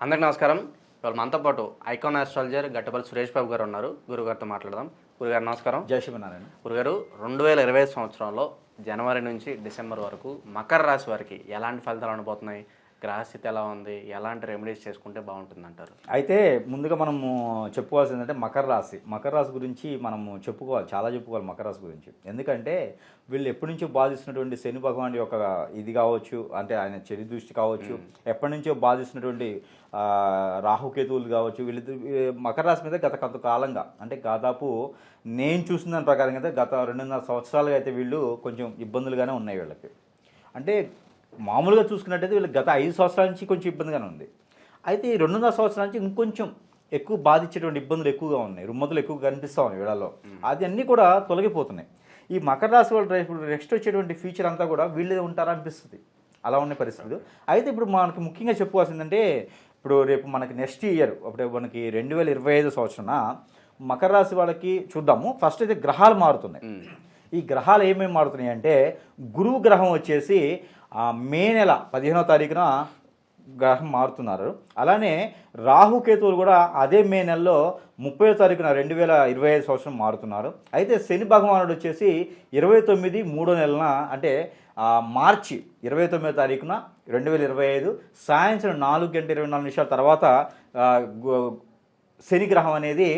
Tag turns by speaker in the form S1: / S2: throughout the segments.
S1: అందరికీ నమస్కారం. ఇవాళ మనతో పాటు ఐకాన్ ఆస్ట్రాలజర్ గట్టపల్లి సురేష్ బాబు గారు ఉన్నారు. గురుగారితో మాట్లాడదాం. గురుగారు నమస్కారం.
S2: జై శ్రీమన్నారాయణ.
S1: గురుగారు 2025 సంవత్సరంలో జనవరి నుంచి డిసెంబర్ వరకు మకర రాశి వారికి ఎలాంటి ఫలితాలు ఉండబోతున్నాయి? గ్రహస్థితి ఎలా ఉంది? ఎలాంటి రెమెడీస్ చేసుకుంటే బాగుంటుందంటారు?
S2: అయితే ముందుగా మనము చెప్పుకోవాల్సింది అంటే మకర రాశి గురించి మనము చాలా చెప్పుకోవాలి మకర రాశి గురించి. ఎందుకంటే వీళ్ళు ఎప్పటి నుంచో బాధిస్తున్నటువంటి శని భగవానుడి యొక్క ఇది కావచ్చు, అంటే ఆయన చెడు దృష్టి కావచ్చు, ఎప్పటి నుంచో బాధిస్తున్నటువంటి రాహుకేతువులు కావచ్చు, వీళ్ళు మకర రాశి మీద గత కొంతకాలంగా, అంటే దాదాపు నేను చూసిన దాని ప్రకారం అయితే గత 2.5 సంవత్సరాలుగా అయితే వీళ్ళు కొంచెం ఇబ్బందులుగానే ఉన్నాయి వీళ్ళకి. అంటే మామూలుగా చూసుకున్నట్టయితే వీళ్ళకి గత 5 సంవత్సరాల నుంచి కొంచెం ఇబ్బందిగానే ఉంది. అయితే ఈ 2.5 సంవత్సరాల నుంచి ఇంకొంచెం ఎక్కువ బాధించేటువంటి ఇబ్బందులు ఎక్కువగా ఉన్నాయి, రుమ్మతులు ఎక్కువ కనిపిస్తూ ఉన్నాయి వీళ్ళలో. అది అన్నీ కూడా తొలగిపోతున్నాయి. ఈ మకర రాశి వాళ్ళు ఇప్పుడు నెక్స్ట్ వచ్చేటువంటి ఫ్యూచర్ అంతా కూడా వీళ్ళే ఉంటారా అనిపిస్తుంది, అలా ఉన్న పరిస్థితులు. అయితే ఇప్పుడు మనకి ముఖ్యంగా చెప్పుకోవాల్సిందంటే, ఇప్పుడు రేపు మనకి నెక్స్ట్ ఇయర్ అప్పుడు మనకి 2025 సంవత్సరం మకర రాశి వాళ్ళకి చూద్దాము. ఫస్ట్ అయితే గ్రహాలు మారుతున్నాయి. ఈ గ్రహాలు ఏమేమి మారుతున్నాయి అంటే, గురువు గ్రహం వచ్చేసి మే నెల 15వ తారీఖున గ్రహం మారుతున్నారు. అలానే రాహుకేతువులు కూడా అదే మే నెలలో 30వ తారీఖున 2025 సంవత్సరం మారుతున్నారు. అయితే శని భగవానుడు వచ్చేసి 29 3వ నెలన, అంటే మార్చి 29వ తారీఖున 2025 సాయంత్రం 4:24 తర్వాత శని గ్రహం అనేది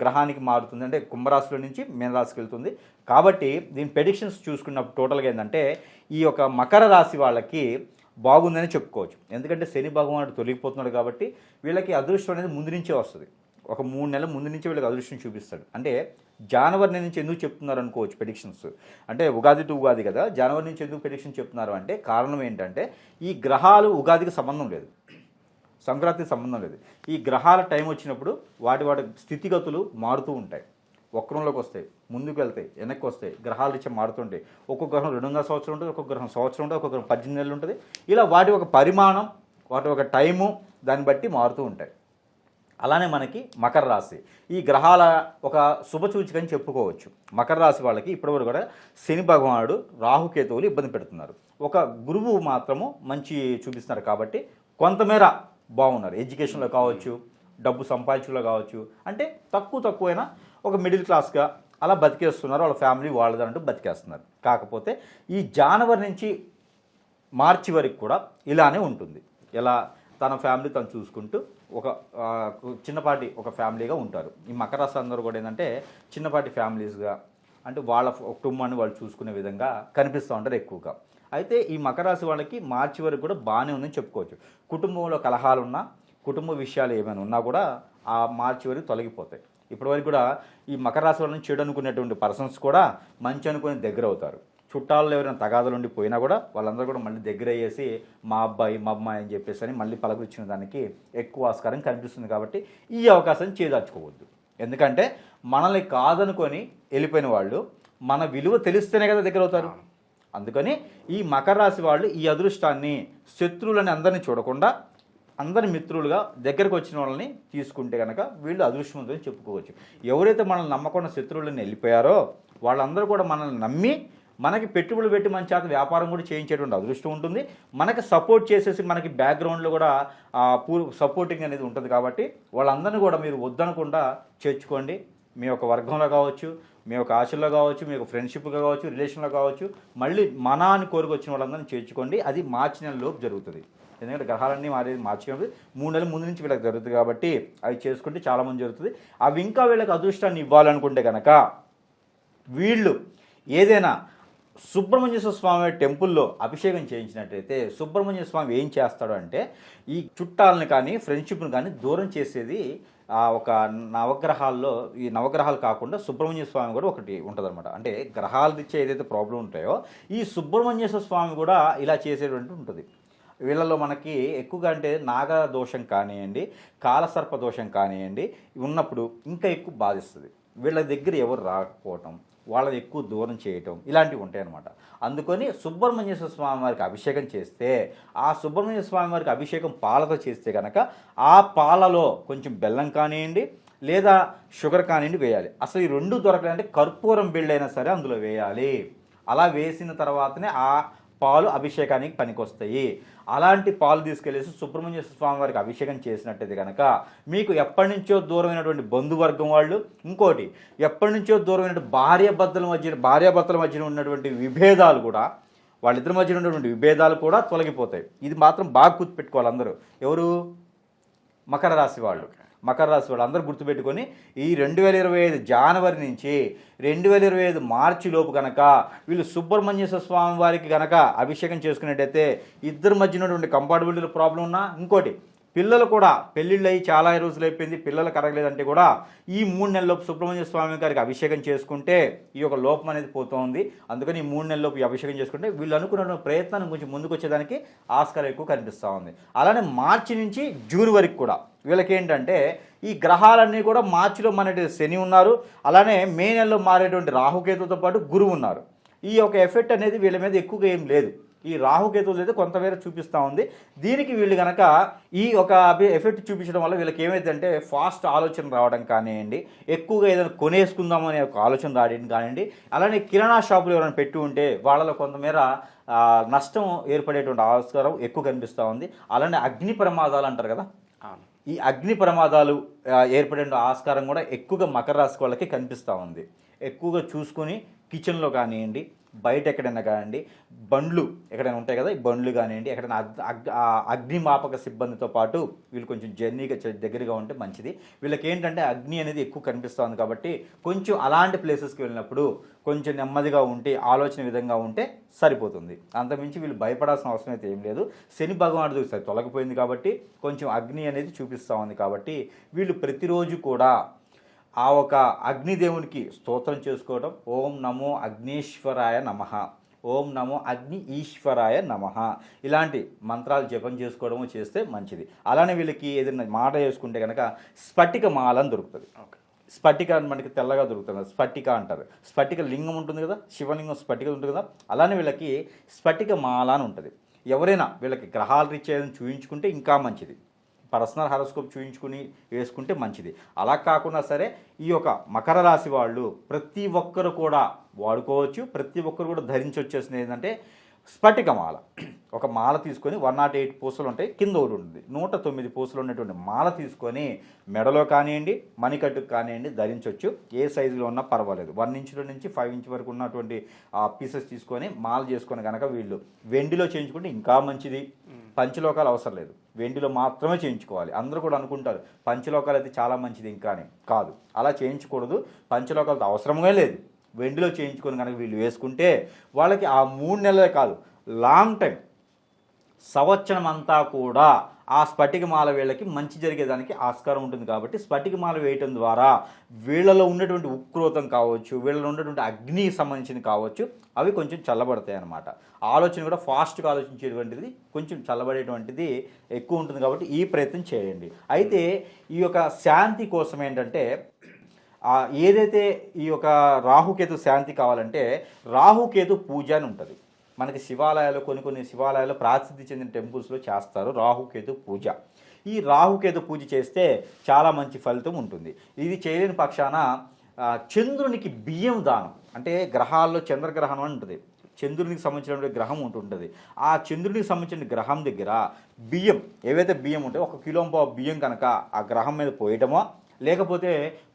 S2: గ్రహానికి మారుతుంది, అంటే కుంభరాశిలో నుంచి మీనరాశికి వెళ్తుంది. కాబట్టి దీని ప్రెడిక్షన్స్ చూసుకున్నప్పుడు టోటల్గా ఏంటంటే, ఈ యొక్క మకర రాశి వాళ్ళకి బాగుందని చెప్పుకోవచ్చు. ఎందుకంటే శని భగవానుడు తొలగిపోతున్నాడు కాబట్టి వీళ్ళకి అదృష్టం అనేది ముందు నుంచే వస్తుంది. ఒక 3 నెలల ముందు నుంచి వీళ్ళకి అదృష్టం చూపిస్తాడు. అంటే జనవరి నుంచి ఎందుకు చెప్తున్నారు అనుకోవచ్చు ప్రెడిక్షన్స్. అంటే ఉగాది టు ఉగాది కదా, జనవరి నుంచి ఎందుకు ప్రెడిక్షన్ చెప్తున్నారు అంటే కారణం ఏంటంటే, ఈ గ్రహాలు ఉగాదికి సంబంధం లేదు, సంక్రాంతికి సంబంధం లేదు. ఈ గ్రహాల టైం వచ్చినప్పుడు వాటి స్థితిగతులు మారుతూ ఉంటాయి. వక్రంలోకి వస్తాయి, ముందుకు వెళ్తాయి, వెనక్కి వస్తాయి, గ్రహాల రీత్యా మారుతుంటాయి. ఒక్కొక్క గ్రహం 2.5 సంవత్సరం ఉంటుంది, ఒక్కొక్క గ్రహం సంవత్సరం ఉంటుంది, ఒక్కొక్క గ్రహం 18 నెలలు ఉంటుంది. ఇలా వాటి ఒక పరిమాణం, వాటి ఒక టైము, దాన్ని బట్టి మారుతూ ఉంటాయి. అలానే మనకి మకర రాశి ఈ గ్రహాల ఒక శుభసూచికని చెప్పుకోవచ్చు. మకర రాశి వాళ్ళకి ఇప్పటివరకు కూడా శని భగవానుడు రాహుకేతువులు ఇబ్బంది పెడుతున్నారు. ఒక గురువు మాత్రము మంచి చూపిస్తున్నారు కాబట్టి కొంతమేర బాగున్నారు. ఎడ్యుకేషన్లో కావచ్చు, డబ్బు సంపాదించడంలో కావచ్చు, అంటే తక్కువైనా ఒక మిడిల్ క్లాస్గా అలా బతికేస్తున్నారు. వాళ్ళ ఫ్యామిలీ వాళ్ళదంటూ బతికేస్తున్నారు. కాకపోతే ఈ జనవరి నుంచి మార్చి వరకు కూడా ఇలానే ఉంటుంది. ఇలా తన ఫ్యామిలీ తను చూసుకుంటూ ఒక చిన్నపాటి ఒక ఫ్యామిలీగా ఉంటారు. ఈ మకర రాశి అందరూ కూడా ఏంటంటే చిన్నపాటి ఫ్యామిలీస్గా, అంటే వాళ్ళ కుటుంబాన్ని వాళ్ళు చూసుకునే విధంగా కనిపిస్తూ ఉంటారు ఎక్కువగా. అయితే ఈ మకర రాశి వాళ్ళకి మార్చి వరకు కూడా బాగానే ఉందని చెప్పుకోవచ్చు. కుటుంబంలో కలహాలున్నా, కుటుంబ విషయాలు ఏమైనా ఉన్నా కూడా ఆ మార్చి వరకు తొలగిపోతాయి. ఇప్పటివరకు కూడా ఈ మకర రాశి వాళ్ళని చెడు అనుకునేటువంటి పర్సన్స్ కూడా మంచి అనుకుని దగ్గర అవుతారు. చుట్టాల్లో ఎవరైనా తగాదాలు ఉండి పోయినా కూడా వాళ్ళందరూ కూడా మళ్ళీ దగ్గర అయ్యేసి మా అబ్బాయి మా అమ్మాయి అని చెప్పేసి అని మళ్ళీ పలకరించిన దానికి ఎక్కువ ఆస్కారం కనిపిస్తుంది. కాబట్టి ఈ అవకాశం చేదార్చుకోవద్దు. ఎందుకంటే మనల్ని కాదనుకొని వెళ్ళిపోయిన వాళ్ళు మన విలువ తెలిస్తేనే కదా దగ్గర అవుతారు. అందుకని ఈ మకర రాశి వాళ్ళు ఈ అదృష్టాన్ని, శత్రువులని అందరినీ చూడకుండా అందరి మిత్రులుగా దగ్గరకు వచ్చిన వాళ్ళని తీసుకుంటే కనుక వీళ్ళు అదృష్టవంతులని చెప్పుకోవచ్చు. ఎవరైతే మనల్ని నమ్మకుండా శత్రువులని వెళ్ళిపోయారో వాళ్ళందరూ కూడా మనల్ని నమ్మి మనకి పెట్టుబడులు పెట్టి మన చేత వ్యాపారం కూడా చేయించేటువంటి అదృష్టం ఉంటుంది. మనకి సపోర్ట్ చేసేసి మనకి బ్యాక్గ్రౌండ్లో కూడా సపోర్టింగ్ అనేది ఉంటుంది. కాబట్టి వాళ్ళందరినీ కూడా మీరు వద్దనకుండా చేర్చుకోండి. మీ యొక్క వర్గంలో కావచ్చు, మీ యొక్క ఆశల్లో కావచ్చు, మీ యొక్క ఫ్రెండ్షిప్గా కావచ్చు, రిలేషన్లో కావచ్చు, మళ్ళీ మన అని కోరుకొచ్చిన వాళ్ళందరినీ చేర్చుకోండి. అది మార్చి నెలలోపు జరుగుతుంది. ఎందుకంటే గ్రహాలన్నీ మార్చి 3 నెలల ముందు నుంచి వీళ్ళకి జరుగుతుంది కాబట్టి అవి చేసుకుంటే చాలామంది జరుగుతుంది. అవి ఇంకా వీళ్ళకి అదృష్టాన్ని ఇవ్వాలనుకుంటే కనుక వీళ్ళు ఏదైనా సుబ్రహ్మణ్యేశ్వర స్వామి టెంపుల్లో అభిషేకం చేయించినట్టయితే సుబ్రహ్మణ్య స్వామి ఏం చేస్తాడు అంటే, ఈ చుట్టాలని కానీ ఫ్రెండ్షిప్ని కానీ దూరం చేసేది ఒక నవగ్రహాల్లో, ఈ నవగ్రహాలు కాకుండా సుబ్రహ్మణ్య స్వామి కూడా ఒకటి ఉంటుందన్నమాట. అంటే గ్రహాలు ఇచ్చే ఏదైతే ప్రాబ్లం ఉంటాయో ఈ సుబ్రహ్మణ్యేశ్వర స్వామి కూడా ఇలా చేసేటువంటి ఉంటుంది. వీళ్ళలో మనకి ఎక్కువగా అంటే నాగదోషం కానివ్వండి, కాలసర్ప దోషం కానివ్వండి ఉన్నప్పుడు ఇంకా ఎక్కువ బాధిస్తుంది. వీళ్ళ దగ్గర ఎవరు రాకపోవటం, వాళ్ళని ఎక్కువ దూరం చేయటం, ఇలాంటివి ఉంటాయి అన్నమాట. అందుకని సుబ్రహ్మణ్యేశ్వర స్వామి వారికి అభిషేకం చేస్తే, ఆ సుబ్రహ్మణ్య స్వామి వారికి అభిషేకం పాలతో చేస్తే కనుక ఆ పాలలో కొంచెం బెల్లం కానివ్వండి లేదా షుగర్ కానివ్వండి వేయాలి. అసలు ఈ 2 దొరకాలంటే కర్పూరం బిళ్ళైనా సరే అందులో వేయాలి. అలా వేసిన తర్వాతనే ఆ పాలు అభిషేకానికి పనికొస్తాయి. అలాంటి పాలు తీసుకెళ్ళేసి సుబ్రహ్మణ్య స్వామి వారికి అభిషేకం చేసినట్టయితే కనుక మీకు ఎప్పటి నుంచో దూరమైనటువంటి బంధువర్గం వాళ్ళు, ఇంకోటి ఎప్పటి నుంచో దూరమైనటువంటి భార్యాభర్తల మధ్యన ఉన్నటువంటి విభేదాలు కూడా, వాళ్ళిద్దరి మధ్యన ఉన్నటువంటి విభేదాలు కూడా తొలగిపోతాయి. ఇది మాత్రం బాగా గుర్తుపెట్టుకోవాలి అందరూ. ఎవరు? మకర రాశి వాళ్ళు. మకర రాశి వాళ్ళు అందరూ గుర్తుపెట్టుకొని ఈ 2025 జనవరి నుంచి 2025 మార్చి లోపు కనుక వీళ్ళు సుబ్రహ్మణ్యేశ్వర స్వామి వారికి కనుక అభిషేకం చేసుకున్నట్టయితే ఇద్దరి మధ్య ఉన్నటువంటి కంపార్టబిలిటీ ప్రాబ్లం ఉన్నా, ఇంకోటి పిల్లలు కూడా పెళ్ళిళ్ళు అయ్యి చాలా రోజులు అయిపోయింది, పిల్లలు కరగలేదంటే కూడా ఈ 3 నెలలలోపు సుబ్రహ్మణ్య స్వామి గారికి అభిషేకం చేసుకుంటే ఈ యొక్క లోపం అనేది పోతుంది. అందుకని ఈ 3 నెలలలోపు ఈ అభిషేకం చేసుకుంటే వీళ్ళు అనుకున్న ప్రయత్నం కొంచెం ముందుకు వచ్చేదానికి ఆస్కారం ఎక్కువ కనిపిస్తూ ఉంది. అలానే మార్చి నుంచి జూన్ వరకు కూడా వీళ్ళకి ఏంటంటే ఈ గ్రహాలన్నీ కూడా మార్చిలో మన శని ఉన్నారు, అలానే మే నెలలో మారేటువంటి రాహుకేతుతో పాటు గురువు ఉన్నారు. ఈ యొక్క ఎఫెక్ట్ అనేది వీళ్ళ మీద ఎక్కువగా ఏం లేదు. ఈ రాహుకేతువులు అయితే కొంతమేర చూపిస్తూ ఉంది. దీనికి వీళ్ళు కనుక ఈ ఒక ఎఫెక్ట్ చూపించడం వల్ల వీళ్ళకి ఏమైందంటే ఫాస్ట్ ఆలోచన రావడం కానివ్వండి, ఎక్కువగా ఏదైనా కొనేసుకుందామనే ఒక ఆలోచన రావడం కానివ్వండి, అలానే కిరాణా షాపులు ఎవరైనా పెట్టి ఉంటే వాళ్ళలో కొంతమేర నష్టం ఏర్పడేటువంటి ఆస్కారం ఎక్కువ కనిపిస్తూ ఉంది. అలానే అగ్ని ప్రమాదాలు అంటారు కదా, ఈ అగ్ని ప్రమాదాలు ఏర్పడే ఆస్కారం కూడా ఎక్కువగా మకర రాశి వాళ్ళకి కనిపిస్తూ ఉంది. ఎక్కువగా చూసుకొని కిచెన్లో కానివ్వండి, బయట ఎక్కడైనా కానివ్వండి, బండ్లు ఎక్కడైనా ఉంటాయి కదా, ఈ బండ్లు కానివ్వండి, ఎక్కడైనా అగ్నిమాపక సిబ్బందితో పాటు వీళ్ళు కొంచెం జర్నీగా దగ్గరగా ఉంటే మంచిది. వీళ్ళకి ఏంటంటే అగ్ని అనేది ఎక్కువ కనిపిస్తుంది కాబట్టి కొంచెం అలాంటి ప్లేసెస్కి వెళ్ళినప్పుడు కొంచెం నెమ్మదిగా ఉంటే, ఆలోచన విధంగా ఉంటే సరిపోతుంది. అంతమించి వీళ్ళు భయపడాల్సిన అవసరం అయితే ఏం లేదు. శని భగవానుడు తొలగిపోయింది కాబట్టి కొంచెం అగ్ని అనేది చూపిస్తూ ఉంది కాబట్టి వీళ్ళు ప్రతిరోజు కూడా ఆ ఒక అగ్నిదేవునికి స్తోత్రం చేసుకోవడం, ఓం నమో అగ్నేశ్వరాయ నమః, ఓం నమో అగ్ని ఈశ్వరాయ నమః, ఇలాంటి మంత్రాలు జపం చేసుకోవడము చేస్తే మంచిది. అలానే వీళ్ళకి ఏదైనా మాట చేసుకుంటే కనుక స్ఫటిక మాల అని దొరుకుతుంది. స్ఫటిక మనకి తెల్లగా దొరుకుతుంది, స్ఫటిక అంటారు. స్ఫటిక లింగం ఉంటుంది కదా, శివలింగం స్ఫటిక ఉంటుంది కదా, అలానే వీళ్ళకి స్ఫటిక మాల అని ఉంటుంది. ఎవరైనా వీళ్ళకి గ్రహాల రీత్యా చూయించుకుంటే ఇంకా మంచిది. పర్సనల్ హారోస్కోప్ చూయించుకుని వేసుకుంటే మంచిది. అలా కాకుండా సరే ఈ యొక్క మకర రాశి వాళ్ళు ప్రతి ఒక్కరు కూడా వాడుకోవచ్చు, ప్రతి ఒక్కరు కూడా ధరించొచ్చేసింది ఏంటంటే స్ఫటికమాల. ఒక మాల తీసుకొని 108 పూసలు ఉంటాయి, కింద ఒకటి ఉంటుంది, 109 పూసలు ఉన్నటువంటి మాల తీసుకొని మెడలో కానివ్వండి, మణికట్టుకు కానివ్వండి ధరించవచ్చు. ఏ సైజులో ఉన్నా పర్వాలేదు. 1 ఇంచ్ నుంచి 5 ఇంచ్ వరకు ఉన్నటువంటి పీసెస్ తీసుకొని మాల చేసుకొని కనుక వీళ్ళు వెండిలో చేయించుకుంటే ఇంకా మంచిది. పంచలోకాలు అవసరం లేదు, వెండిలో మాత్రమే చేయించుకోవాలి. అందరూ కూడా అనుకుంటారు పంచలోకాలు అయితే చాలా మంచిది, ఇంకా కాదు, అలా చేయించకూడదు. పంచలోకాలతో అవసరమే లేదు. వెండిలో చేయించుకొని కనుక వీళ్ళు వేసుకుంటే వాళ్ళకి ఆ 3 నెలలే కాదు, లాంగ్ టైం, సంవత్సరం అంతా కూడా ఆ స్ఫటికమాల వీళ్ళకి మంచి జరిగేదానికి ఆస్కారం ఉంటుంది. కాబట్టి స్ఫటికమాల వేయటం ద్వారా వీళ్ళలో ఉన్నటువంటి ఉక్రోతం కావచ్చు, వీళ్ళలో ఉన్నటువంటి అగ్నికి సంబంధించింది కావచ్చు, అవి కొంచెం చల్లబడతాయి అన్నమాట. ఆలోచన కూడా ఫాస్ట్గా ఆలోచించేటువంటిది కొంచెం చల్లబడేటువంటిది ఎక్కువ ఉంటుంది. కాబట్టి ఈ ప్రయత్నం చేయండి. అయితే ఈ యొక్క శాంతి కోసం ఏంటంటే ఏదైతే ఈ యొక్క రాహుకేతు శాంతి కావాలంటే రాహుకేతు పూజ అని ఉంటుంది. మనకి శివాలయాలు కొన్ని శివాలయాలు ప్రసిద్ధి చెందిన టెంపుల్స్లో చేస్తారు రాహుకేతు పూజ. ఈ రాహుకేతు పూజ చేస్తే చాలా మంచి ఫలితం ఉంటుంది. ఇది చేయలేని పక్షాన చంద్రునికి బియ్యం దానం, అంటే గ్రహాల్లో చంద్రగ్రహణం అని ఉంటుంది, చంద్రునికి సంబంధించినటువంటి గ్రహం ఉంటుంటుంది. ఆ చంద్రునికి సంబంధించిన గ్రహం దగ్గర బియ్యం, ఏవైతే బియ్యం ఉంటాయో 1 కిలో బియ్యం కనుక ఆ గ్రహం మీద పోయటమో, లేకపోతే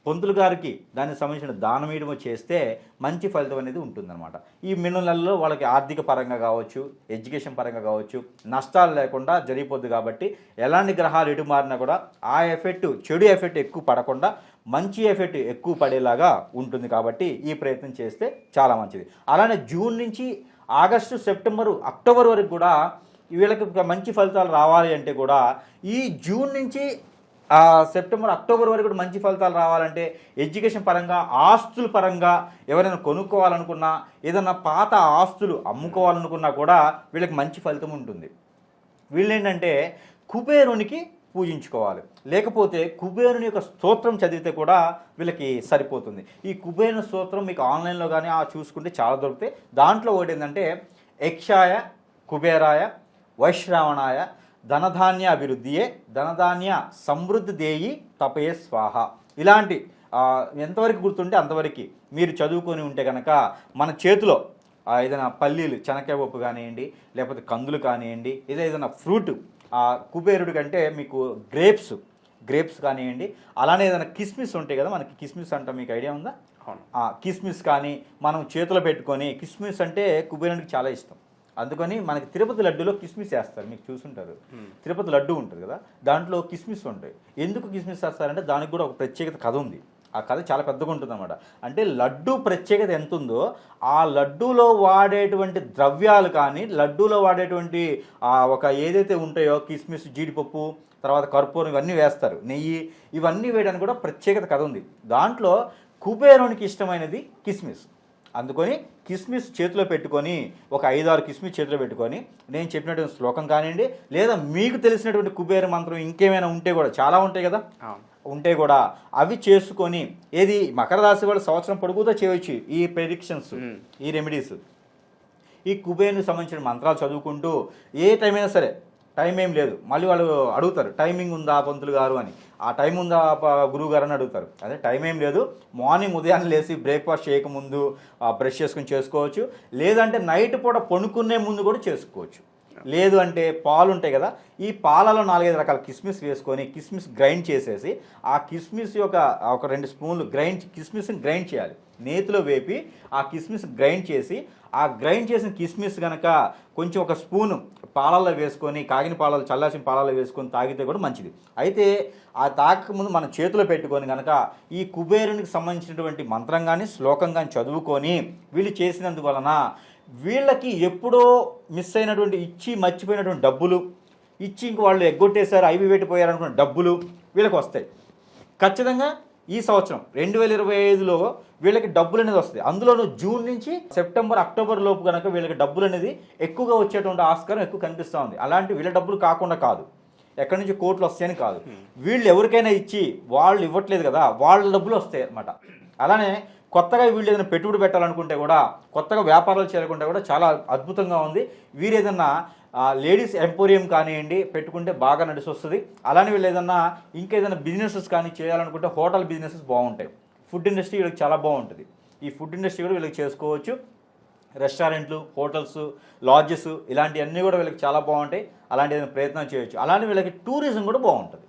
S2: పంతులు గారికి దానికి సంబంధించిన దానం వేయడమో చేస్తే మంచి ఫలితం అనేది ఉంటుందన్నమాట. ఈ నెలలో వాళ్ళకి ఆర్థిక పరంగా కావచ్చు, ఎడ్యుకేషన్ పరంగా కావచ్చు, నష్టాలు లేకుండా జరిగిపోద్ది. కాబట్టి ఎలాంటి గ్రహాలు ఎటు మారినా కూడా ఆ ఎఫెక్ట్, చెడు ఎఫెక్ట్ ఎక్కువ పడకుండా మంచి ఎఫెక్ట్ ఎక్కువ పడేలాగా ఉంటుంది. కాబట్టి ఈ ప్రయత్నం చేస్తే చాలా మంచిది. అలానే జూన్ నుంచి ఆగస్టు, సెప్టెంబరు, అక్టోబర్ వరకు కూడా వీళ్ళకి మంచి ఫలితాలు రావాలి అంటే కూడా ఈ జూన్ నుంచి సెప్టెంబర్, అక్టోబర్ వరకు కూడా మంచి ఫలితాలు రావాలంటే ఎడ్యుకేషన్ పరంగా, ఆస్తుల పరంగా ఎవరైనా కొనుక్కోవాలనుకున్నా, ఏదైనా పాత ఆస్తులు అమ్ముకోవాలనుకున్నా కూడా వీళ్ళకి మంచి ఫలితం ఉంటుంది. వీళ్ళేంటంటే కుబేరునికి పూజించుకోవాలి, లేకపోతే కుబేరుని యొక్క స్తోత్రం చదివితే కూడా వీళ్ళకి సరిపోతుంది. ఈ కుబేరుని స్తోత్రం మీకు ఆన్లైన్లో కానీ చూసుకుంటే చాలా దొరుకుతాయి. దాంట్లో ఒకటి ఏంటంటే యక్షాయ, కుబేరాయ, వైశ్రావణాయ, ధనధాన్య అభివృద్ధియే, ధనధాన్య సమృద్ధి దేయి తపయే స్వాహ, ఇలాంటి ఎంతవరకు గుర్తుంటే అంతవరకు మీరు చదువుకొని ఉంటే కనుక మన చేతిలో ఏదైనా పల్లీలు శనక్కాయ పప్పు కానివ్వండి, లేకపోతే కందులు కానివ్వండి, ఏదైనా ఫ్రూట్ కుబేరుడి కంటే మీకు గ్రేప్స్ కానివ్వండి, అలానే ఏదైనా కిస్మిస్ ఉంటాయి కదా, మనకి కిస్మిస్ అంటాం, మీకు ఐడియా ఉందా? కిస్మిస్ కానీ మనం చేతిలో పెట్టుకొని, కిస్మిస్ అంటే కుబేరుడికి చాలా ఇష్టం, అందుకని మనకి తిరుపతి లడ్డూలో కిస్మిస్ వేస్తారు, మీకు చూసుంటారు. తిరుపతి లడ్డు ఉంటుంది కదా, దాంట్లో కిస్మిస్ ఉంటాయి. ఎందుకు కిస్మిస్ వేస్తారంటే దానికి కూడా ఒక ప్రత్యేకత కథ ఉంది. ఆ కథ చాలా పెద్దగా ఉంటుంది అన్నమాట. అంటే లడ్డు ప్రత్యేకత ఎంత ఉందో, ఆ లడ్డూలో వాడేటువంటి ద్రవ్యాలు కానీ, లడ్డూలో వాడేటువంటి ఒక ఏదైతే ఉంటాయో కిస్మిస్, జీడిపప్పు, తర్వాత కర్పూరం, ఇవన్నీ వేస్తారు, నెయ్యి, ఇవన్నీ వేయడానికి కూడా ప్రత్యేకత కథ ఉంది. దాంట్లో కుబేరునికి ఇష్టమైనది కిస్మిస్. అందుకని కిస్మిస్ చేతిలో పెట్టుకొని, ఒక 5-6 కిస్మిస్ చేతిలో పెట్టుకొని, నేను చెప్పినటువంటి శ్లోకం కానివ్వండి, లేదా మీకు తెలిసినటువంటి కుబేర మంత్రం ఇంకేమైనా ఉంటే కూడా, చాలా ఉంటాయి కదా, ఉంటే కూడా అవి చేసుకొని, ఏది మకర రాశి వాళ్ళు సంవత్సరం పొడుగుతో చేయవచ్చు ఈ ప్రెడిక్షన్స్, ఈ రెమెడీస్, ఈ కుబేరునికి సంబంధించిన మంత్రాలు చదువుకుంటూ ఏ టైం అయినా సరే, టైం ఏం లేదు, మళ్ళీ వాళ్ళు అడుగుతారు టైమింగ్ ఉందా పంతులు గారు అని, ఆ టైం ఉందా గురువు గారు అని అడుగుతారు. అదే టైం ఏం లేదు, మార్నింగ్ ఉదయాన్నే లేచి బ్రేక్ఫాస్ట్ చేయకముందు బ్రష్ చేసుకుని చేసుకోవచ్చు, లేదంటే నైట్ పూట పడుకునే ముందు కూడా చేసుకోవచ్చు. లేదు అంటే పాలు ఉంటాయి కదా, ఈ పాలలో 4-5 రకాల కిస్మిస్ వేసుకొని, కిస్మిస్ గ్రైండ్ చేసేసి, ఆ కిస్మిస్ యొక్క ఒక 2 స్పూన్లు కిస్మిస్ని గ్రైండ్ చేయాలి, నేతిలో వేపి ఆ కిస్మిస్ గ్రైండ్ చేసి, ఆ గ్రైండ్ చేసిన కిస్మిస్ కనుక కొంచెం ఒక స్పూను పాలల్లో వేసుకొని, కాగిన పాలలో, చల్లాసిన పాలల్లో వేసుకొని తాగితే కూడా మంచిది. అయితే ఆ తాగకముందు మనం చేతిలో పెట్టుకొని కనుక ఈ కుబేరునికి సంబంధించినటువంటి మంత్రం కానీ, శ్లోకం కానీ చదువుకొని వీళ్ళు చేసినందువలన వీళ్ళకి ఎప్పుడో మిస్ అయినటువంటి, ఇచ్చి మర్చిపోయినటువంటి డబ్బులు, ఇచ్చి ఇంక వాళ్ళు ఎగ్గొట్టేశారు, ఐవి పెట్టిపోయారు అనుకున్న డబ్బులు వీళ్ళకి వస్తాయి. ఖచ్చితంగా ఈ సంవత్సరం 2025లో వీళ్ళకి డబ్బులు అనేది వస్తాయి. అందులోనూ జూన్ నుంచి సెప్టెంబర్, అక్టోబర్ లోపు కనుక వీళ్ళకి డబ్బులు అనేది ఎక్కువగా వచ్చేటువంటి ఆస్కారం ఎక్కువ కనిపిస్తూ ఉంది. అలాంటి వీళ్ళ డబ్బులు కాకుండా కాదు, ఎక్కడి నుంచి కోట్లు వస్తాయని కాదు, వీళ్ళు ఎవరికైనా ఇచ్చి వాళ్ళు ఇవ్వట్లేదు కదా, వాళ్ళ డబ్బులు వస్తాయి అన్నమాట. అలానే కొత్తగా వీళ్ళు ఏదైనా పెట్టుబడి పెట్టాలనుకుంటే కూడా, కొత్తగా వ్యాపారాలు చేయాలనుకుంటే కూడా చాలా అద్భుతంగా ఉంది. వీరు ఏదన్నా లేడీస్ ఎంపోరియం కానివ్వండి పెట్టుకుంటే బాగా నడిచి వస్తుంది. అలానే వీళ్ళు ఏదన్నా ఇంకేదైనా బిజినెసెస్ కానీ చేయాలనుకుంటే హోటల్ బిజినెసెస్ బాగుంటాయి. ఫుడ్ ఇండస్ట్రీ వీళ్ళకి చాలా బాగుంటుంది. ఈ ఫుడ్ ఇండస్ట్రీ కూడా వీళ్ళకి చేసుకోవచ్చు. రెస్టారెంట్లు, హోటల్స్, లాడ్జెస్, ఇలాంటివన్నీ కూడా వీళ్ళకి చాలా బాగుంటాయి. అలాంటి ఏదైనా ప్రయత్నం చేయొచ్చు. అలానే వీళ్ళకి టూరిజం కూడా బాగుంటుంది.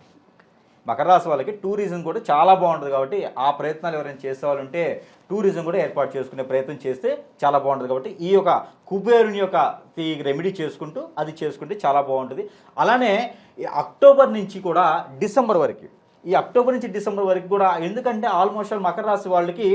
S2: మకర రాశి వాళ్ళకి టూరిజం కూడా చాలా బాగుంటుంది. కాబట్టి ఆ ప్రయత్నాలు ఎవరైనా చేసేవాళ్ళంటే టూరిజం కూడా ఏర్పాటు చేసుకునే ప్రయత్నం చేస్తే చాలా బాగుంటుంది. కాబట్టి ఈ యొక్క కుబేరుని యొక్క ఈ రెమెడీ చేసుకుంటే చాలా బాగుంటుంది. అలానే అక్టోబర్ నుంచి కూడా డిసెంబర్ వరకు, ఈ అక్టోబర్ నుంచి డిసెంబర్ వరకు కూడా, ఎందుకంటే ఆల్మోస్ట్ మకర రాశి వాళ్ళకి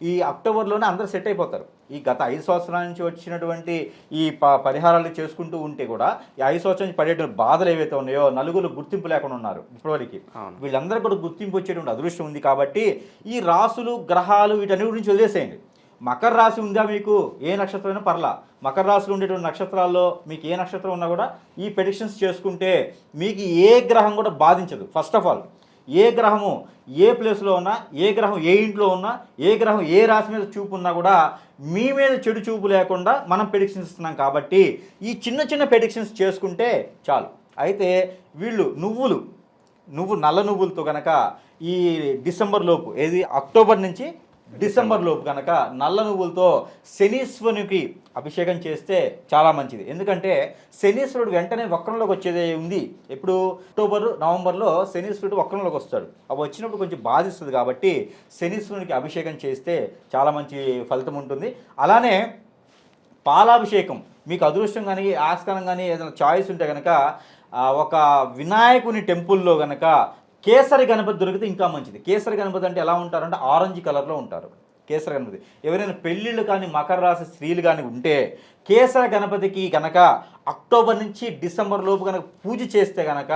S2: ఈ అక్టోబర్లోనే అందరూ సెట్ అయిపోతారు. ఈ గత 5 సంవత్సరాల నుంచి వచ్చినటువంటి ఈ పరిహారాలు చేసుకుంటూ ఉంటే కూడా, ఈ 5 సంవత్సరాల నుంచి పడేటువంటి బాధలు ఏవైతే ఉన్నాయో, నలుగురు గుర్తింపు లేకుండా ఉన్నారు ఇప్పటివరకు, వీళ్ళందరూ కూడా గుర్తింపు వచ్చేటువంటి అదృష్టం ఉంది. కాబట్టి ఈ రాసులు, గ్రహాలు, వీటన్నిటి గురించి వదిలేసేయండి. మకర రాశి ఉందా మీకు, ఏ నక్షత్రమైనా పర్లా, మకర రాశిలో ఉండేటువంటి నక్షత్రాల్లో మీకు ఏ నక్షత్రం ఉన్నా కూడా ఈ ప్రెడిక్షన్స్ చేసుకుంటే మీకు ఏ గ్రహం కూడా బాధించదు. ఫస్ట్ ఆఫ్ ఆల్, ఏ గ్రహము ఏ ప్లేస్లో ఉన్నా, ఏ గ్రహం ఏ ఇంట్లో ఉన్నా, ఏ గ్రహం ఏ రాశి మీద చూపు ఉన్నా కూడా మీ మీద చెడు చూపు లేకుండా మనం ప్రెడిక్షన్స్ ఇస్తున్నాం. కాబట్టి ఈ చిన్న చిన్న ప్రెడిక్షన్స్ చేసుకుంటే చాలు. అయితే వీళ్ళు నల్ల నువ్వులతో కనుక ఈ డిసెంబర్ లోపు, ఏది అక్టోబర్ నుంచి డిసెంబర్ లోపు కనుక నల్ల నువ్వులతో శనీశ్వరునికి అభిషేకం చేస్తే చాలా మంచిది. ఎందుకంటే శనీశ్వరుడు వెంటనే వక్రంలోకి వచ్చేది ఉంది. ఎప్పుడు అక్టోబర్, నవంబర్లో శనీశ్వరుడు వక్రంలోకి వస్తాడు. అవి వచ్చినప్పుడు కొంచెం బాధిస్తుంది. కాబట్టి శనీశ్వరునికి అభిషేకం చేస్తే చాలా మంచి ఫలితం ఉంటుంది. అలానే పాలాభిషేకం, మీకు అదృష్టం కానీ ఆస్కారం కానీ ఏదైనా చాయిస్ ఉంటే కనుక ఒక వినాయకుని టెంపుల్లో కనుక కేసరి గణపతి దొరికితే ఇంకా మంచిది. కేసరి గణపతి అంటే ఎలా ఉంటారంటే ఆరెంజ్ కలర్లో ఉంటారు కేసరి గణపతి. ఎవరైనా పెళ్ళిళ్ళు కానీ మకర రాశి స్త్రీలు కానీ ఉంటే కేసరి గణపతికి కనుక అక్టోబర్ నుంచి డిసెంబర్ లోపు కనుక పూజ చేస్తే కనుక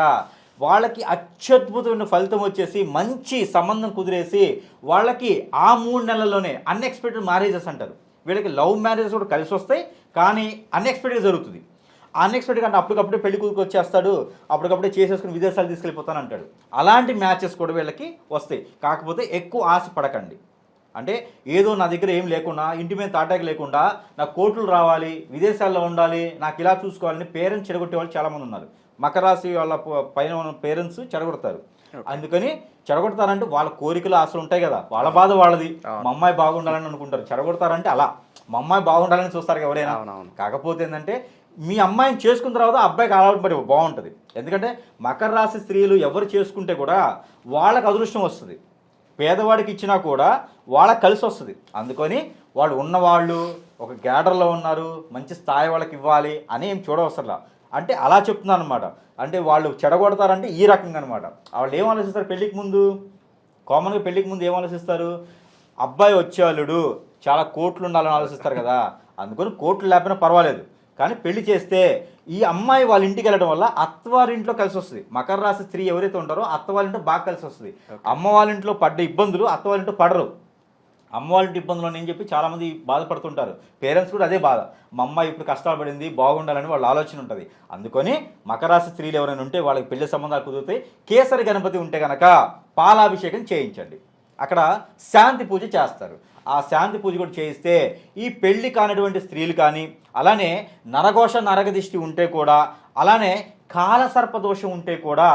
S2: వాళ్ళకి అత్యద్భుతమైన ఫలితం వచ్చేసి మంచి సంబంధం కుదిరేసి వాళ్ళకి ఆ 3 నెలల్లోనే అన్ఎక్స్పెక్టెడ్ మ్యారేజెస్ అంటారు. వీళ్ళకి లవ్ మ్యారేజెస్ కూడా కలిసి వస్తాయి, కానీ అన్ఎక్స్పెక్టెడ్గా జరుగుతుంది. అన్ఎక్స్పెక్టెడ్ అంటే అప్పటికప్పుడే పెళ్లి కూతురు వచ్చేస్తాడు, అప్పటికప్పుడే చేసేసుకుని విదేశాలు తీసుకెళ్ళిపోతాను అంటాడు. అలాంటి మ్యాచెస్ కూడా వీళ్ళకి వస్తాయి. కాకపోతే ఎక్కువ ఆశ పడకండి. అంటే ఏదో నా దగ్గర ఏం లేకుండా, ఇంటి మీద తాటాకి లేకుండా, నాకు కోట్లు రావాలి, విదేశాల్లో ఉండాలి, నాకు ఇలా చూసుకోవాలని పేరెంట్స్ చెడగొట్టే వాళ్ళు చాలామంది ఉన్నారు. మకర రాశి వాళ్ళ పైన ఉన్న పేరెంట్స్ చెడగొడతారు. అందుకని చెడగొడతారంటే వాళ్ళ కోరికలు ఆశలు ఉంటాయి కదా, వాళ్ళ బాధ వాళ్ళది. మా అమ్మాయి బాగుండాలని అనుకుంటారు, చెడగొడతారంటే అలా. మా అమ్మాయి బాగుండాలని చూస్తారు ఎవరైనా.
S1: అవునవును.
S2: కాకపోతే ఏంటంటే మీ అమ్మాయిని చేసుకున్న తర్వాత అబ్బాయికి అలవాటు పడి బాగుంటుంది. ఎందుకంటే మకర రాశి స్త్రీలు ఎవరు చేసుకుంటే కూడా వాళ్ళకి అదృష్టం వస్తుంది. పేదవాడికి ఇచ్చినా కూడా వాళ్ళకి కలిసి వస్తుంది. అందుకని వాళ్ళు ఉన్నవాళ్ళు ఒక గ్యాడర్లో ఉన్నారు, మంచి స్థాయి వాళ్ళకి ఇవ్వాలి అని ఏం చూడవసరంలా. అంటే అలా చెప్తున్నాను అనమాట. అంటే వాళ్ళు చెడగొడతారంటే ఈ రకంగా అనమాట. వాళ్ళు ఏం ఆలోచిస్తారు పెళ్ళికి ముందు, కామన్గా పెళ్ళికి ముందు ఏం ఆలోచిస్తారు, అబ్బాయి వచ్చేవాళ్ళుడు చాలా కోట్లు ఉండాలని ఆలోచిస్తారు కదా. అందుకని కోట్లు లేకపోయినా పర్వాలేదు, కానీ పెళ్లి చేస్తే ఈ అమ్మాయి వాళ్ళ ఇంటికి వెళ్ళడం వల్ల అత్తవారింట్లో కలిసి వస్తుంది. మకర రాశి స్త్రీ ఎవరైతే ఉంటారో అత్తవారింట్లో బాగా కలిసి వస్తుంది. అమ్మ వాళ్ళ ఇంట్లో పడ్డ ఇబ్బందులు అత్తవారింట్లో పడరు. అమ్మ వాళ్ళ ఇంటి ఇబ్బందులు అని చెప్పి చాలామంది బాధపడుతుంటారు. పేరెంట్స్ కూడా అదే బాధ, మా అమ్మాయి ఇప్పుడు కష్టాలు పడింది బాగుండాలని వాళ్ళ ఆలోచన ఉంటుంది. అందుకని మకర రాశి స్త్రీలు ఎవరైనా ఉంటే వాళ్ళకి పెళ్లి సంబంధాలు కుదిరితే కేసరి గణపతి ఉంటే కనుక పాలాభిషేకం చేయించండి. అక్కడ శాంతి పూజ చేస్తారు. ఆ శాంతి పూజ కూడా చేయిస్తే ఈ పెళ్లి కానటువంటి స్త్రీలు కానీ, అలానే నరఘోష నరగదిష్టి ఉంటే కూడా, అలానే కాలసర్ప దోషం ఉంటే కూడా,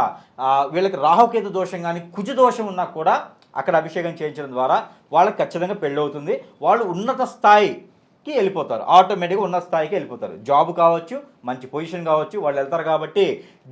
S2: వీళ్ళకి రాహుకేతు దోషం కానీ కుజ దోషం ఉన్నా కూడా అక్కడ అభిషేకం చేయించడం ద్వారా వాళ్ళకి ఖచ్చితంగా పెళ్ళి అవుతుంది. వాళ్ళు ఉన్నత స్థాయికి వెళ్ళిపోతారు, ఆటోమేటిక్గా ఉన్నత స్థాయికి వెళ్ళిపోతారు. జాబ్ కావచ్చు, మంచి పొజిషన్ కావచ్చు, వాళ్ళు వెళ్తారు. కాబట్టి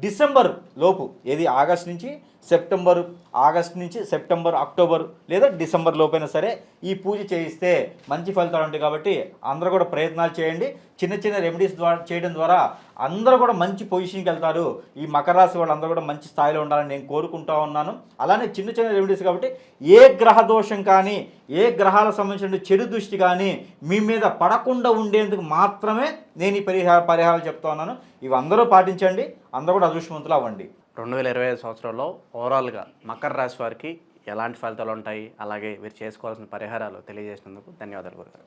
S2: డిసెంబర్ లోపు, ఏది ఆగస్ట్ నుంచి సెప్టెంబర్, ఆగస్ట్ నుంచి సెప్టెంబర్, అక్టోబర్ లేదా డిసెంబర్ లోపైనా సరే ఈ పూజ చేయిస్తే మంచి ఫలితాలు ఉంటాయి. కాబట్టి అందరూ కూడా ప్రయత్నాలు చేయండి. చిన్న చిన్న రెమెడీస్ ద్వారా చేయడం ద్వారా అందరూ కూడా మంచి పొజిషన్కి వెళ్తారు. ఈ మకర రాశి వాళ్ళందరూ కూడా మంచి స్థాయిలో ఉండాలని నేను కోరుకుంటా ఉన్నాను. అలానే చిన్న చిన్న రెమెడీస్ కాబట్టి ఏ గ్రహ దోషం కానీ, ఏ గ్రహాలకు సంబంధించిన చెడు దృష్టి కానీ మీ మీద పడకుండా ఉండేందుకు మాత్రమే నేను ఈ పరిహారాలు చెప్తా ఉన్నాను. ఇవి అందరూ పాటించండి, అందరూ కూడా అదృష్టవంతులు అవ్వండి.
S1: 2025 సంవత్సరంలో ఓవరాల్గా మకర రాశి వారికి ఎలాంటి ఫలితాలు ఉంటాయి, అలాగే వీరు చేసుకోవాల్సిన పరిహారాలు తెలియజేసినందుకు ధన్యవాదాలు గురుగారు.